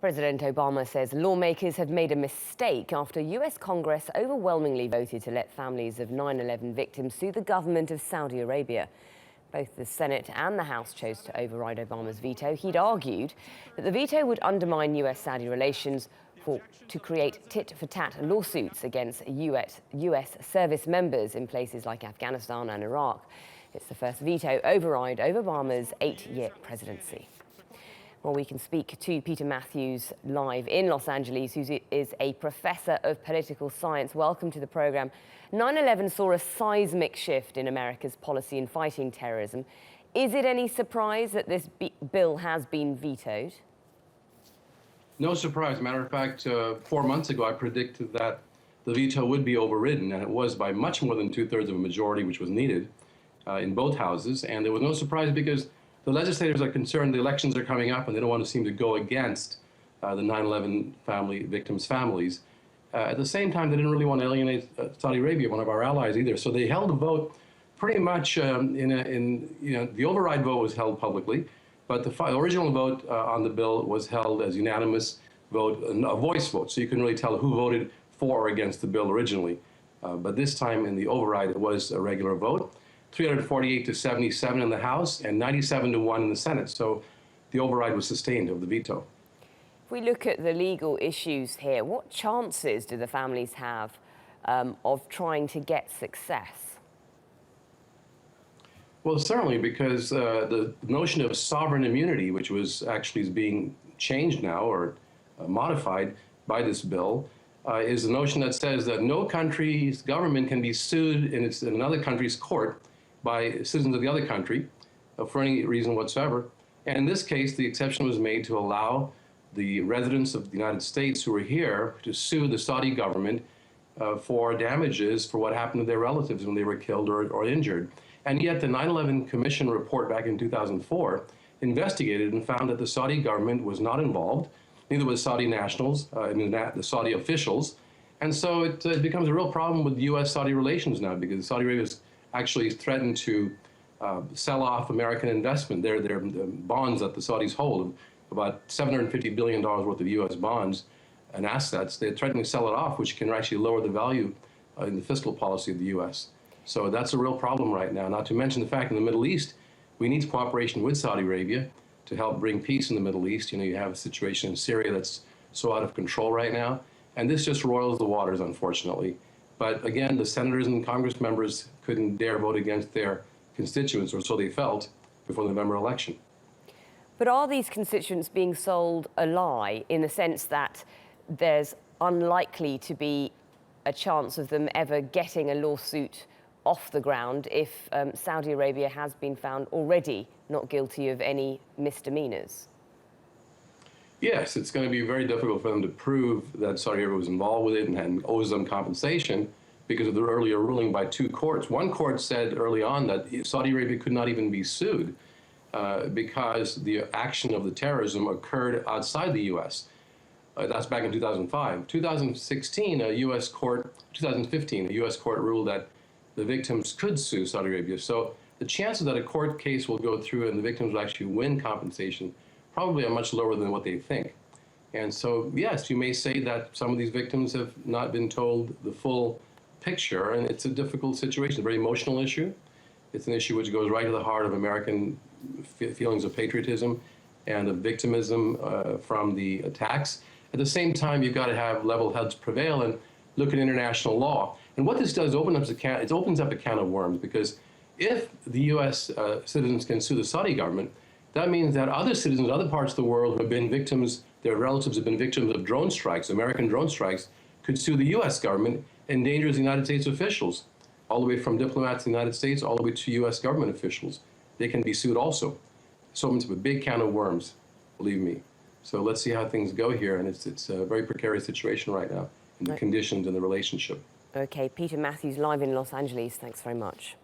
President Obama says lawmakers have made a mistake after US Congress overwhelmingly voted to let families of 9/11 victims sue the government of Saudi Arabia. Both the Senate and the House chose to override Obama's veto. He'd argued that the veto would undermine US-Saudi relations to create tit-for-tat lawsuits against US service members in places like Afghanistan and Iraq. It's the first veto override over Obama's 8-year presidency. Well, we can speak to Peter Mathews live in Los Angeles, who is a professor of political science. Welcome to the program. 9/11 saw a seismic shift in America's policy in fighting terrorism. Is it any surprise that this bill has been vetoed? No surprise. Matter of fact, 4 months ago, I predicted that the veto would be overridden, and it was by much more than 2/3 of a majority, which was needed in both houses. And there was no surprise because the legislators are concerned the elections are coming up and they don't want to seem to go against the 9/11 victims' families. At the same time, they didn't really want to alienate Saudi Arabia, one of our allies, either. So they held the vote pretty much the override vote was held publicly, but the original vote on the bill was held as unanimous vote, a voice vote. So you couldn't really tell who voted for or against the bill originally. But this time in the override, it was a regular vote. 348 to 77 in the House and 97 to 1 in the Senate. So the override was sustained of the veto. If we look at the legal issues here, what chances do the families have of trying to get success? Well, certainly, because the notion of sovereign immunity, which was actually being changed now or modified by this bill, is the notion that says that no country's government can be sued in another country's court by citizens of the other country for any reason whatsoever. And in this case, the exception was made to allow the residents of the United States who were here to sue the Saudi government for damages for what happened to their relatives when they were killed or injured. And yet the 9/11 Commission report back in 2004 investigated and found that the Saudi government was not involved, neither was Saudi nationals, the Saudi officials. And so it becomes a real problem with U.S.-Saudi relations now, because Saudi Arabia has actually threatened to sell off American investment. Their bonds that the Saudis hold, about $750 billion worth of U.S. bonds and assets, they're threatening to sell it off, which can actually lower the value in the fiscal policy of the U.S. So that's a real problem right now, not to mention the fact in the Middle East, we need cooperation with Saudi Arabia to help bring peace in the Middle East. You know, you have a situation in Syria that's so out of control right now, and this just roils the waters, unfortunately. But again, the senators and Congress members couldn't dare vote against their constituents, or so they felt, before the November election. But are these constituents being sold a lie in the sense that there's unlikely to be a chance of them ever getting a lawsuit off the ground if Saudi Arabia has been found already not guilty of any misdemeanors? Yes, it's going to be very difficult for them to prove that Saudi Arabia was involved with it and owes them compensation because of the earlier ruling by two courts. One court said early on that Saudi Arabia could not even be sued because the action of the terrorism occurred outside the U.S. That's back in 2005. 2015, a U.S. court ruled that the victims could sue Saudi Arabia. So the chances that a court case will go through and the victims will actually win compensation probably are much lower than what they think. And so, yes, you may say that some of these victims have not been told the full picture, and it's a difficult situation, a very emotional issue. It's an issue which goes right to the heart of American feelings of patriotism and of victimism from the attacks. At the same time, you've got to have level heads prevail and look at international law. And what this does, it opens up a can of worms, because if the U.S. Citizens can sue the Saudi government, that means that other citizens in other parts of the world who have been victims, their relatives have been victims of drone strikes, American drone strikes, could sue the U.S. government, endangers the United States officials, all the way from diplomats in the United States all the way to U.S. government officials. They can be sued also. So it's a big can of worms, believe me. So let's see how things go here, and it's a very precarious situation right now in the conditions and the relationship. Okay, Peter Mathews live in Los Angeles. Thanks very much.